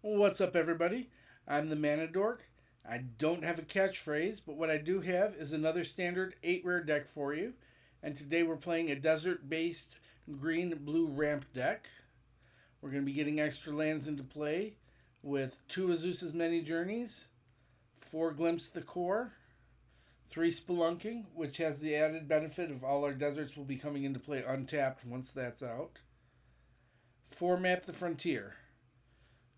What's up, everybody? I'm the Mana Dork. I don't have a catchphrase, but what I do have is another standard 8 rare deck for you. And today we're playing a desert based green blue ramp deck. We're going to be getting extra lands into play with 2 Azusa's Many Journeys, 4 Glimpse the Core, 3 Spelunking, which has the added benefit of all our deserts will be coming into play untapped once that's out, 4 Map the Frontier,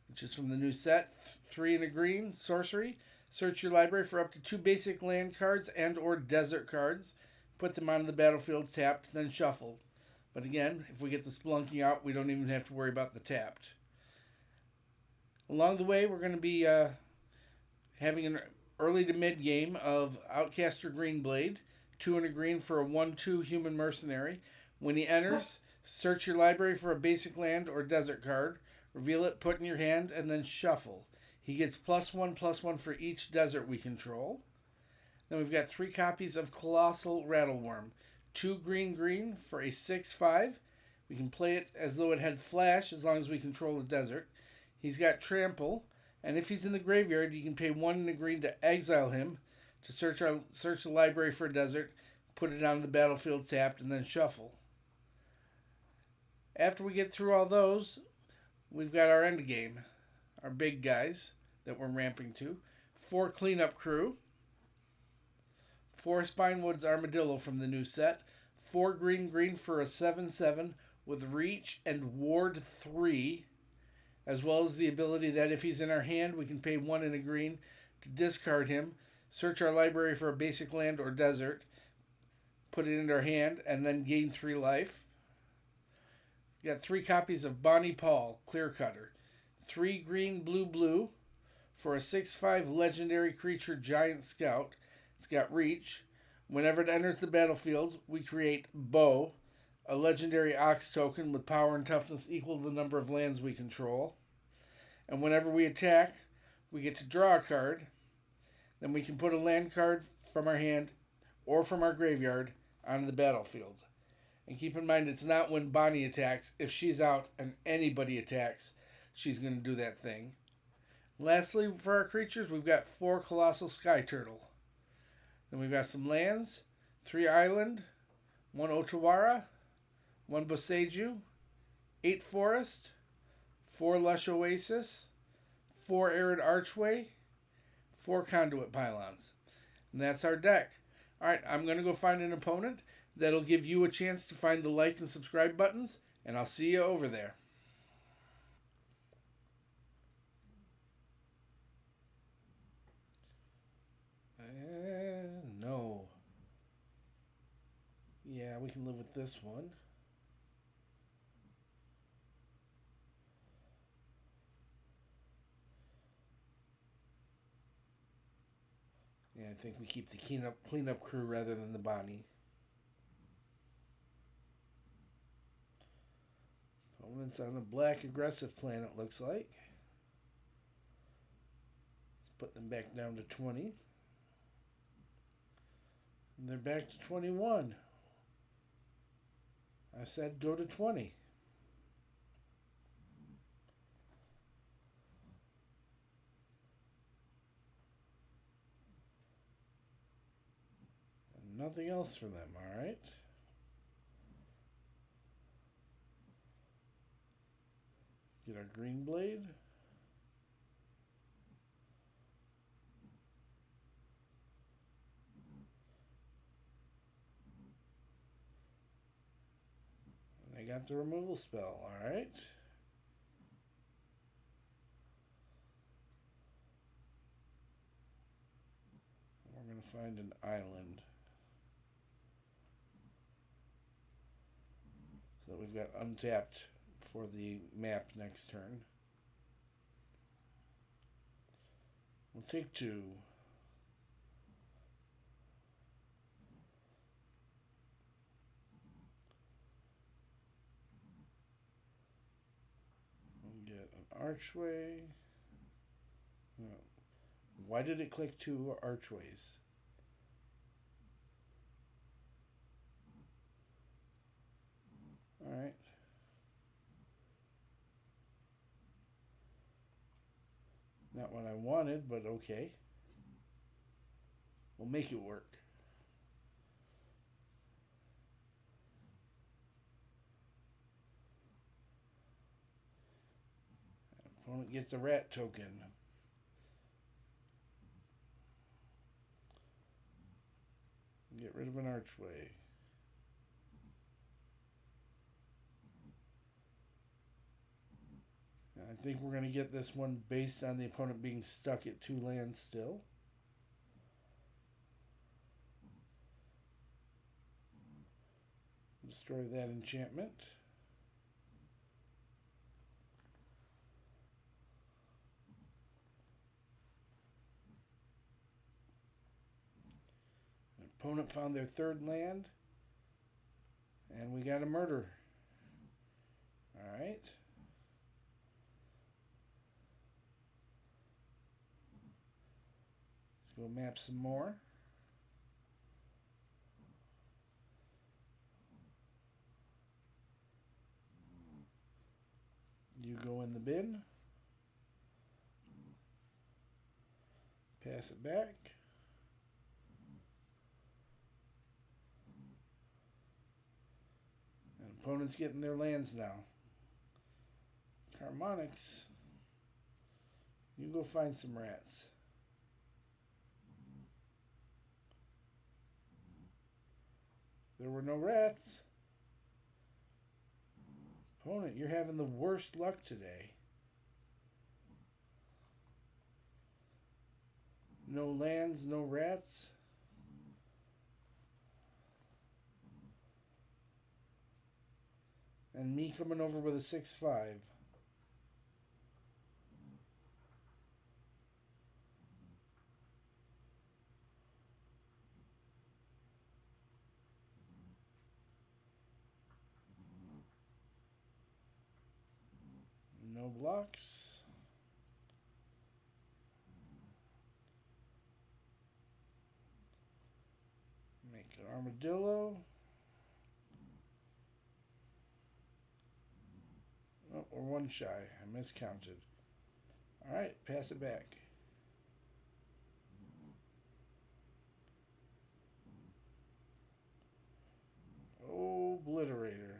which is from the new set, 3 and a green, sorcery. Search your library for up to 2 basic land cards and or desert cards. Put them onto the battlefield tapped, then shuffled. But again, if we get the Spelunking out, we don't even have to worry about the tapped. Along the way, we're going to be having an early to mid game of Outcaster Greenblade, 2 and a green for a 1/2 human mercenary. When he enters, search your library for a basic land or desert card. Reveal it, put in your hand, and then shuffle. He gets +1/+1 for each desert we control. Then we've got 3 copies of Colossal Rattlewurm. 2 green for a 6/5. We can play it as though it had flash as long as we control the desert. He's got trample, and if he's in the graveyard, you can pay 1 and a green to exile him, to search the library for a desert, put it on the battlefield tapped, and then shuffle. After we get through all those, we've got our end game, our big guys that we're ramping to. 4 cleanup crew, 4 Spinewoods Armadillo from the new set, 4 green for a 7/7 with reach and ward 3, as well as the ability that if he's in our hand, we can pay 1 and a green to discard him, search our library for a basic land or desert, put it in our hand, and then gain 3 life. We got 3 copies of Bonny Pall, Clearcutter. 3 blue for a 6/5 legendary creature giant scout. It's got reach. Whenever it enters the battlefield, we create Bo, a legendary ox token with power and toughness equal to the number of lands we control. And whenever we attack, we get to draw a card. Then we can put a land card from our hand or from our graveyard onto the battlefield. And keep in mind, it's not when Bonnie attacks. If she's out and anybody attacks, she's going to do that thing. Lastly, for our creatures, we've got 4 Colossal Skyturtle. Then we've got some lands, 3 island, 1 Otawara, 1 Boseiju, 8 forest, 4 Lush Oasis, 4 Arid Archway, 4 Conduit Pylons. And that's our deck. Alright, I'm going to go find an opponent. That'll give you a chance to find the like and subscribe buttons, and I'll see you over there. No. Yeah, we can live with this one. Yeah, I think we keep the cleanup crew rather than the Bonnie. Opponent's on a black aggressive plan, it looks like. Let's put them back down to 20. And they're back to 21. I said go to 20. And nothing else for them, alright? Get our Greenblade. And I got the removal spell, alright. We're going to find an island. So we've got untapped for the map next turn. We'll take 2. We'll get an archway. No. Why did it click 2 archways? Alright. Not what I wanted, but okay. We'll make it work. Opponent gets a rat token. Get rid of an archway. I think we're going to get this one based on the opponent being stuck at 2 lands still. Destroy that enchantment. Opponent found their 3rd land, and we got a murder. All right. Let's go map some more. You go in the bin. Pass it back. And opponents getting their lands now. Harmonics. You go find some rats. There were no rats. Opponent, you're having the worst luck today. No lands, no rats. And me coming over with a 6/5. No blocks. Make an armadillo. Oh, we're 1 shy. I miscounted. Alright, pass it back. Obliterator.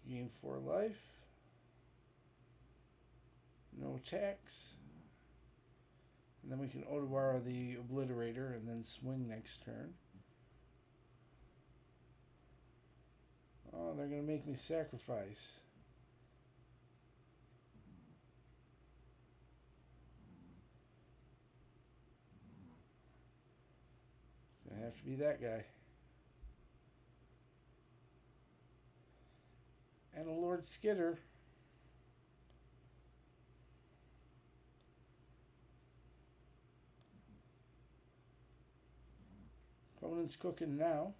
Gain 4 life. No attacks. And then we can Otawara the Obliterator and then swing next turn. Oh, they're going to make me sacrifice. It's going to have to be that guy. And a Lord Skitter. Opponent's cooking now.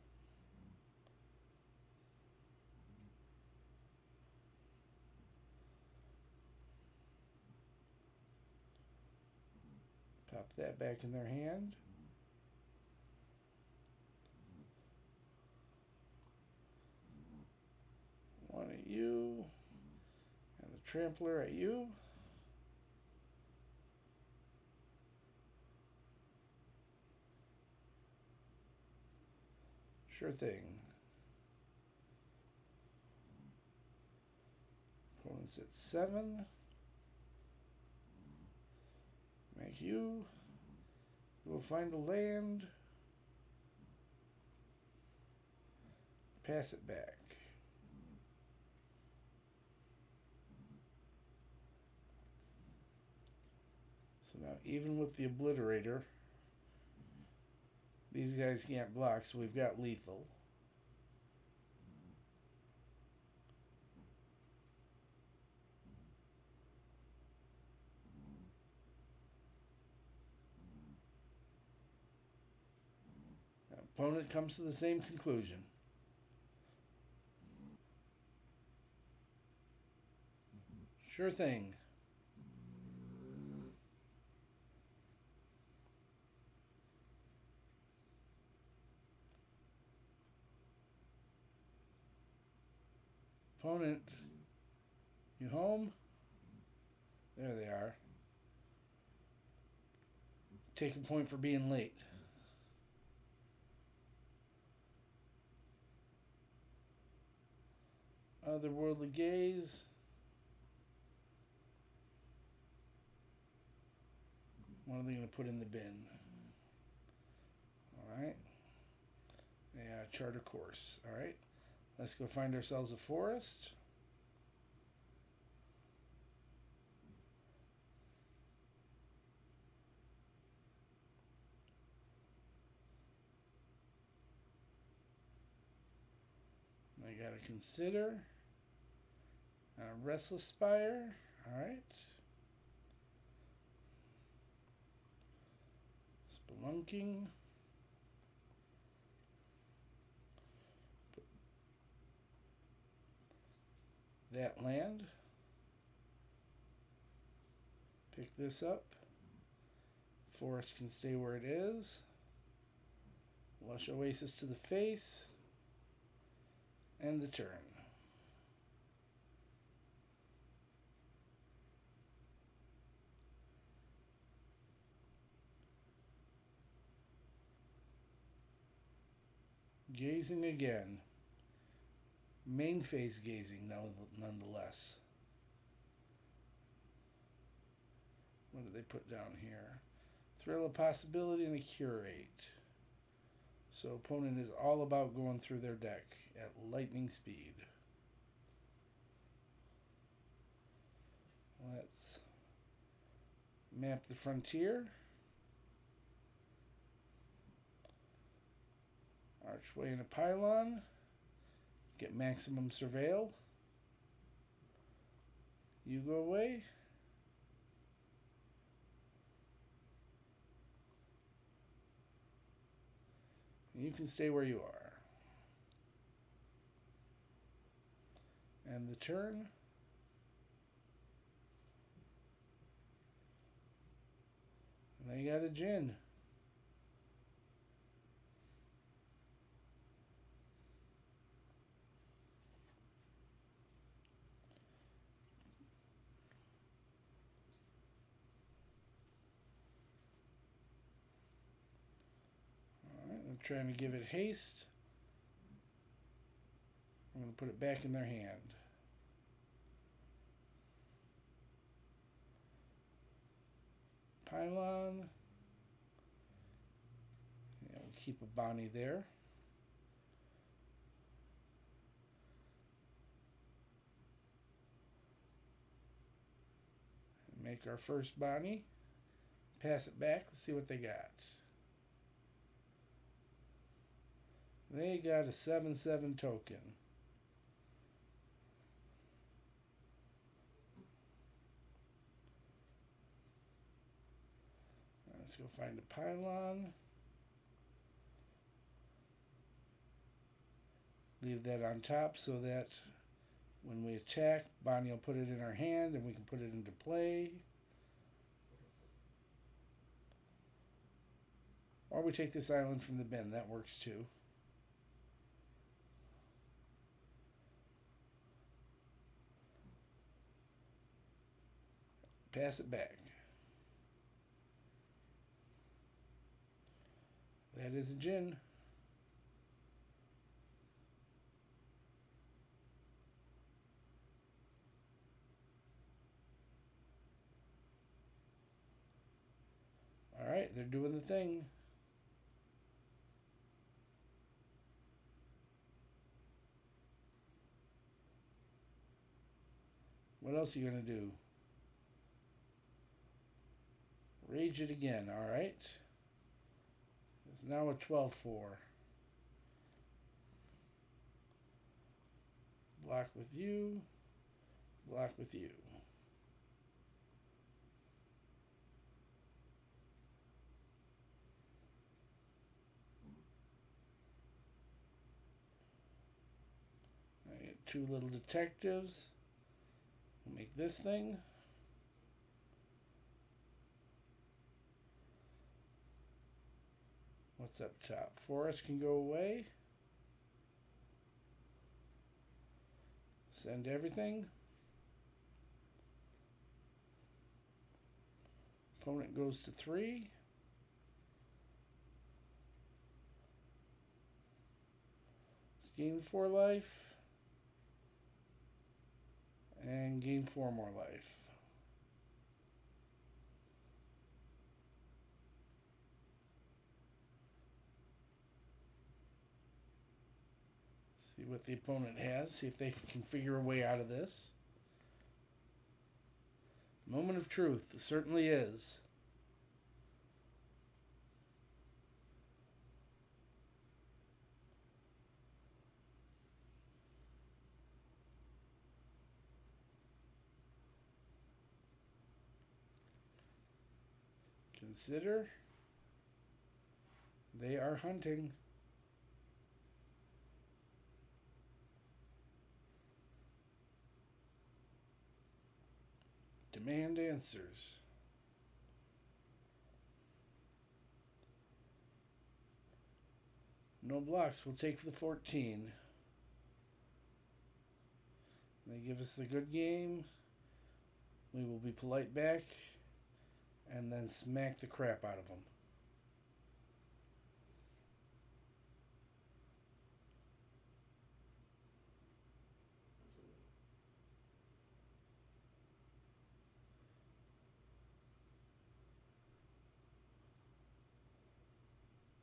Pop that back in their hand. One at you, and the Trampler at you. Sure thing. Opponent's at 7. Make you. We'll find a land. Pass it back. Now, even with the Obliterator, these guys can't block, so we've got lethal. Now, opponent comes to the same conclusion. Sure thing. Opponent, you home? There they are. Take a point for being late. Otherworldly Gaze. What are they going to put in the bin? Alright. Yeah, Charter Course. Alright. Let's go find ourselves a forest. I gotta consider. Restless Spire. Alright. Spelunking. That land. Pick this up. Forest can stay where it is. Lush Oasis to the face. End the turn. Gazing again. Main phase gazing, nonetheless. What did they put down here? Thrill of Possibility and a Curate. So opponent is all about going through their deck at lightning speed. Let's map the frontier. Archway and a Pylon. Get maximum surveil. You go away. You can stay where you are. And the turn. And they got a Djinn. I'm trying to give it haste. I'm going to put it back in their hand. Pylon. Yeah, we'll keep a Bonny there. Make our first Bonny. Pass it back. Let's see what they got. They got a 7/7 token. Let's go find a Pylon. Leave that on top so that when we attack, Bonny will put it in our hand and we can put it into play. Or we take this island from the bin. That works too. Pass it back. That is a Djinn. Alright, they're doing the thing. What else are you going to do? Rage it again, alright. It's now a 12/4. Block with you. Block with you. I get two little detectives. We'll make this thing. What's up top? Forest can go away. Send everything. Opponent goes to 3. Gain 4 life. And gain 4 more life. See what the opponent has. See if they can figure a way out of this. Moment of truth. It certainly is. Consider they are hunting. Demand answers. No blocks. We'll take the 14. They give us the good game. We will be polite back and then smack the crap out of them.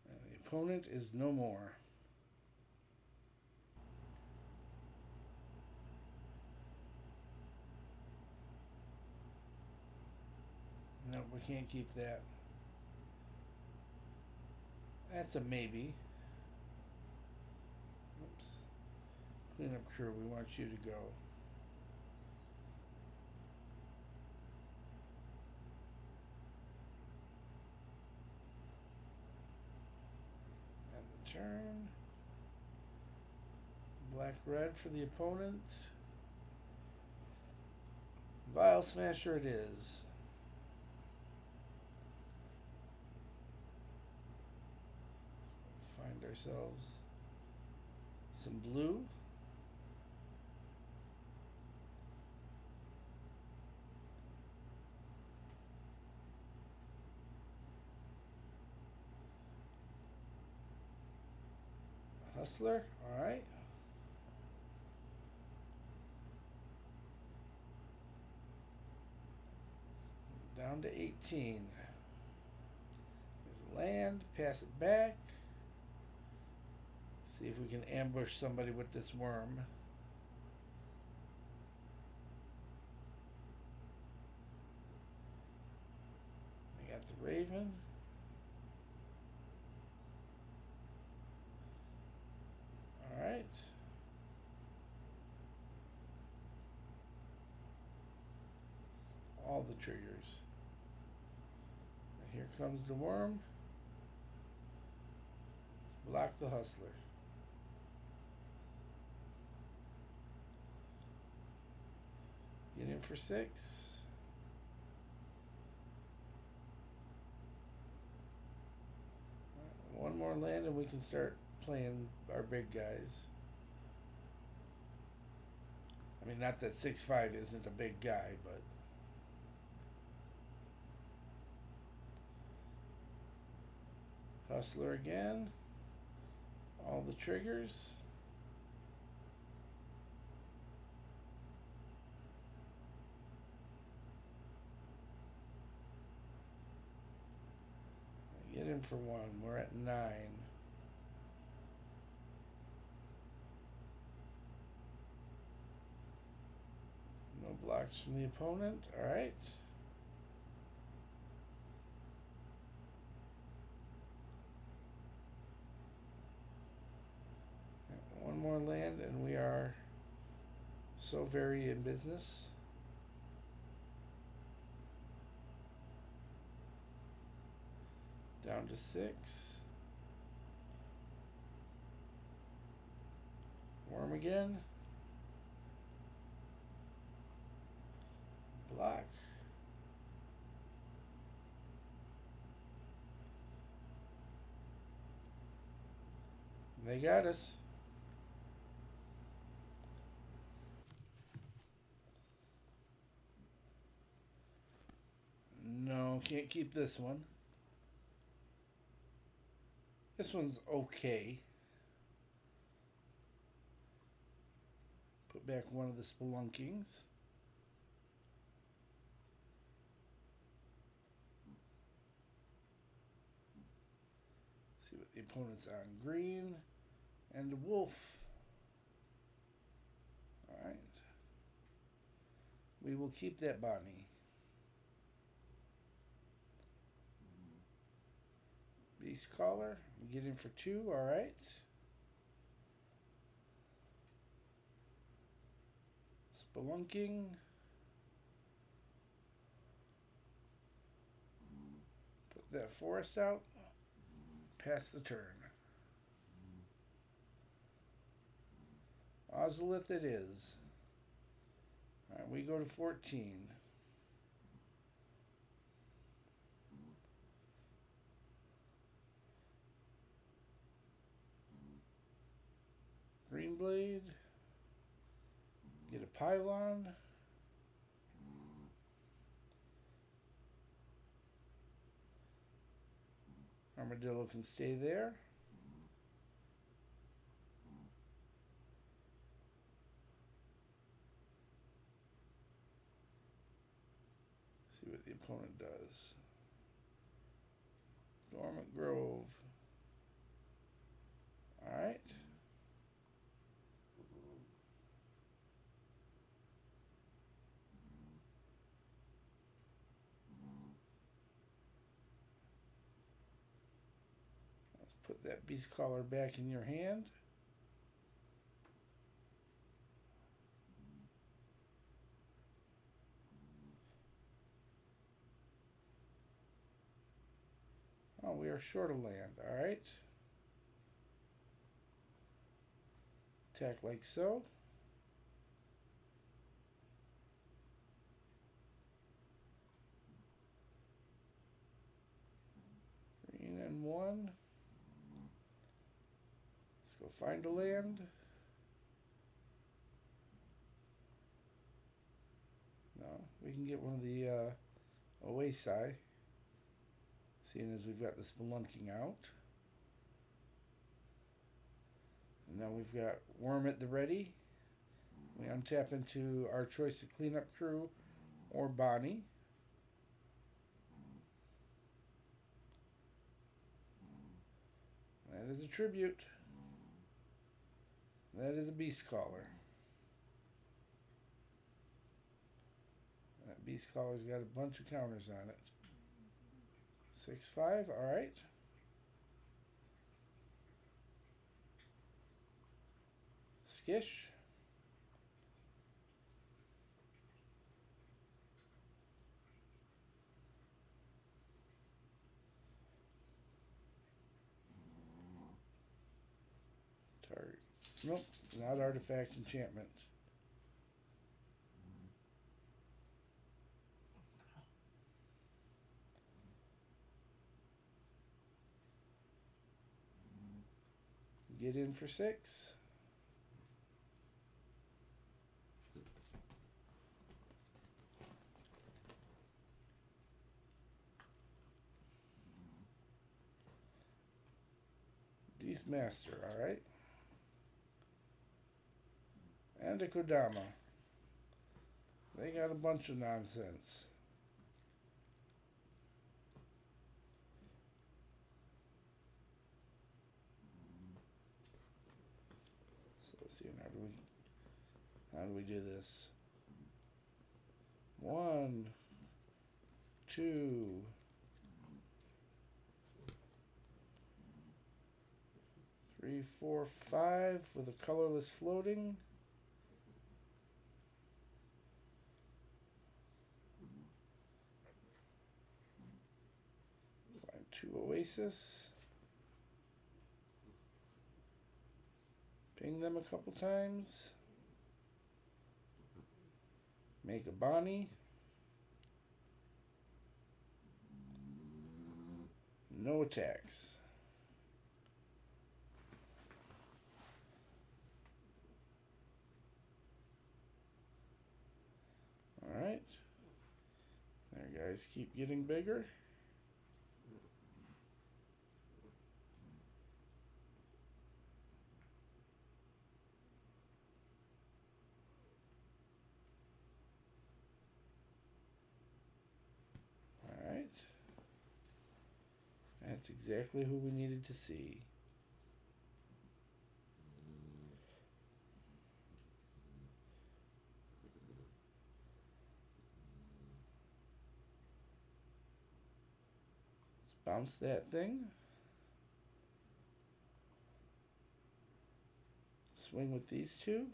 And the opponent is no more. No, we can't keep that. That's a maybe. Oops. Cleanup crew, we want you to go. And the turn. Black-red for the opponent. Vial Smasher it is. Find ourselves some blue. Hustler, all right. Down to 18. There's land, pass it back. See if we can ambush somebody with this worm. We got the Raven. Alright. All the triggers. And here comes the worm. Block the Hustler. Get in for 6. One more land and we can start playing our big guys. I mean, not that 6/5 isn't a big guy, but Hustler again. All the triggers. Get in for 1. We're at 9. No blocks from the opponent. All right. One more land and we are so very in business. Down to 6. Worm again. luck. They got us. No, can't keep this one. This one's okay. Put back one of the Spelunkings. See what the opponent's on. Green and a wolf. Alright. We will keep that Bonny. Beast Caller. Get in for 2, alright. Spelunking. Put that forest out. Pass the turn. Ozolith it is. Alright, we go to 14. Greenblade. Get a Pylon. Armadillo can stay there. See what the opponent does. Dormant Grove. Alright. Put that Beast Caller back in your hand. Oh, we are short of land. Alright. Attack like so. Green and 1. Go find a land. No, we can get one of the Oasis, seeing as we've got the Spelunking out. And now we've got Worm at the ready. We untap into our choice of cleanup crew or Bonny. That is a tribute. That is a Beast Caller. That Beast Caller's got a bunch of counters on it. 6/5, alright. Skish. Target. Nope, not artifact enchantment. Get in for 6. Beastmaster, alright. And a Kodama. They got a bunch of nonsense. So let's see, how do we do this? 1, 2, 3, 4, 5 with a colorless floating. Find 2 Oasis. Ping them a couple times. Make a Bonny. no attacks. Alright. There, guys, keep getting bigger. Alright. That's exactly who we needed to see. Bounce that thing. Swing with these two.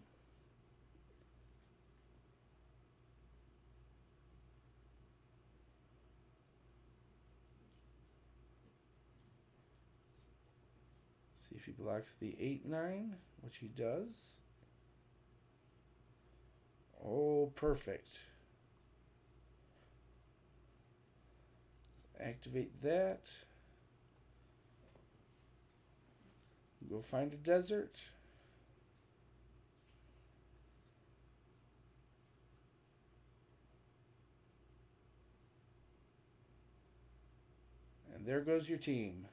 See if he blocks the 8/9, which he does. Oh, perfect. Activate that. Go find a desert. And there goes your team.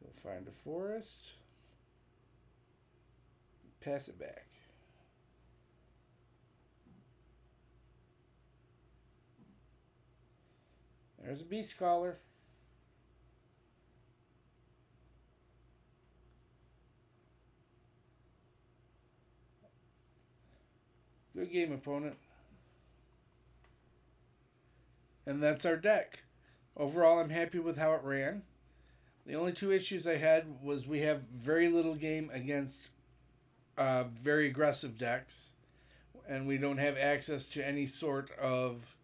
Go find a forest. Pass it back. There's a beast collar. Good game, opponent. And that's our deck. Overall, I'm happy with how it ran. The only two issues I had was we have very little game against very aggressive decks, and we don't have access to any sort of,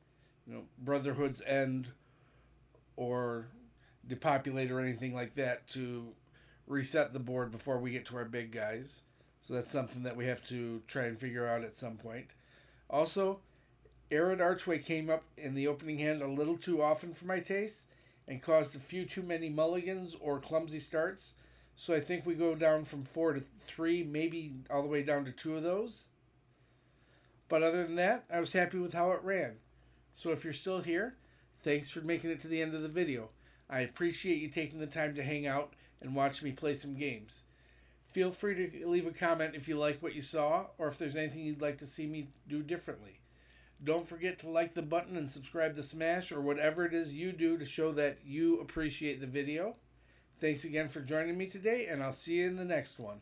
Brotherhood's End or depopulate or anything like that to reset the board before we get to our big guys. So that's something that we have to try and figure out at some point. Also, Arid Archway came up in the opening hand a little too often for my taste and caused a few too many mulligans or clumsy starts. So I think we go down from 4 to 3, maybe all the way down to 2 of those. But other than that, I was happy with how it ran. So if you're still here, thanks for making it to the end of the video. I appreciate you taking the time to hang out and watch me play some games. Feel free to leave a comment if you like what you saw or if there's anything you'd like to see me do differently. Don't forget to like the button and subscribe to Smash or whatever it is you do to show that you appreciate the video. Thanks again for joining me today, and I'll see you in the next one.